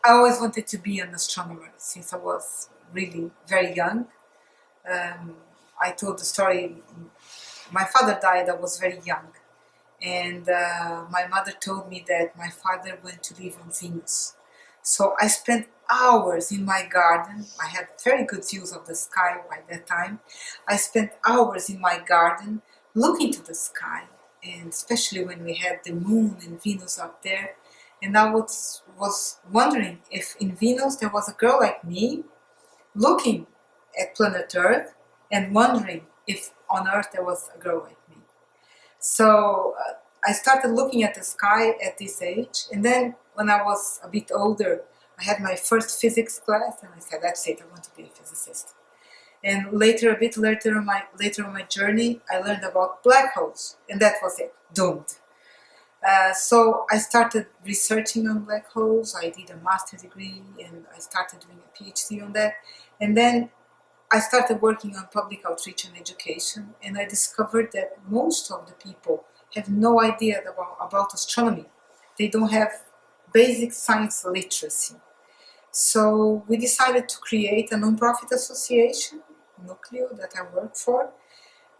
I always wanted to be an astronomer since I was really very young. Um, I told the story, my father died, I was very young. And my mother told me that my father went to live on Venus. So I spent hours in my garden. I had very good views of the sky by that time. I spent hours in my garden looking to the sky, and especially when we had the moon and Venus up there. And I was wondering if in Venus there was a girl like me looking at planet Earth and wondering if on Earth there was a girl like me. So I started looking at the sky at this age, and then when I was a bit older, I had my first physics class, and I said, "That's it. I want to be a physicist." And later, a bit later on my journey, I learned about black holes, and that was it. Doomed. So I started researching on black holes. I did a master's degree, and I started doing a PhD on that, and then I started working on public outreach and education, and I discovered that most of the people have no idea about astronomy. They don't have basic science literacy. So we decided to create a nonprofit association, Nucleo, that I work for,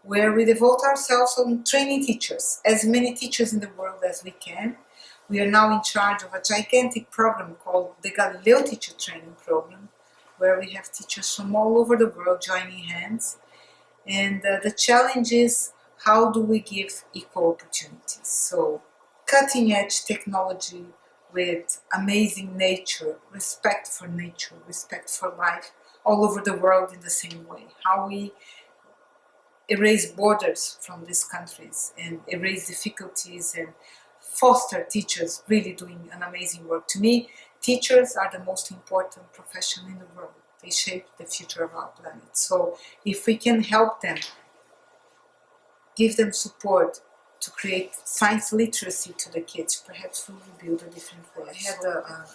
where we devote ourselves on training teachers, as many teachers in the world as we can. We are now in charge of a gigantic program called the Galileo Teacher Training Program, where we have teachers from all over the world joining hands. And the challenge is, how do we give equal opportunities? So cutting edge technology with amazing nature, respect for life all over the world in the same way. How we erase borders from these countries and erase difficulties and foster teachers really doing an amazing work. To me, teachers are the most important profession in the world. They shape the future of our planet. So if we can help them, give them support to create science literacy to the kids, perhaps we will build a different world. I had a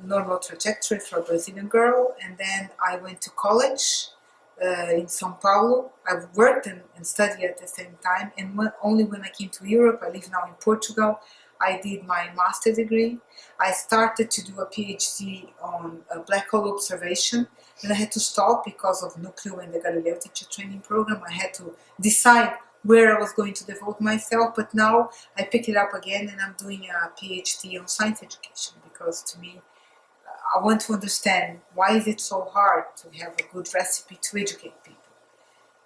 normal trajectory for a Brazilian girl, and then I went to college in São Paulo. I worked and studied at the same time, and only when I came to Europe, I live now in Portugal, I did my master's degree. I started to do a PhD on black hole observation, and I had to stop because of Nucleo and the Galileo Teacher Training Program. I had to decide where I was going to devote myself, but now I pick it up again and I'm doing a PhD on science education, because to me, I want to understand why is it so hard to have a good recipe to educate people.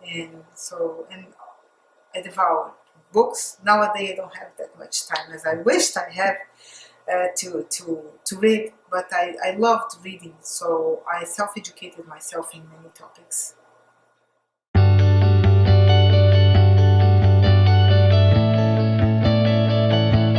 And I devour books. Nowadays I don't have that much time as I wished I had to read, but I loved reading, so I self-educated myself in many topics.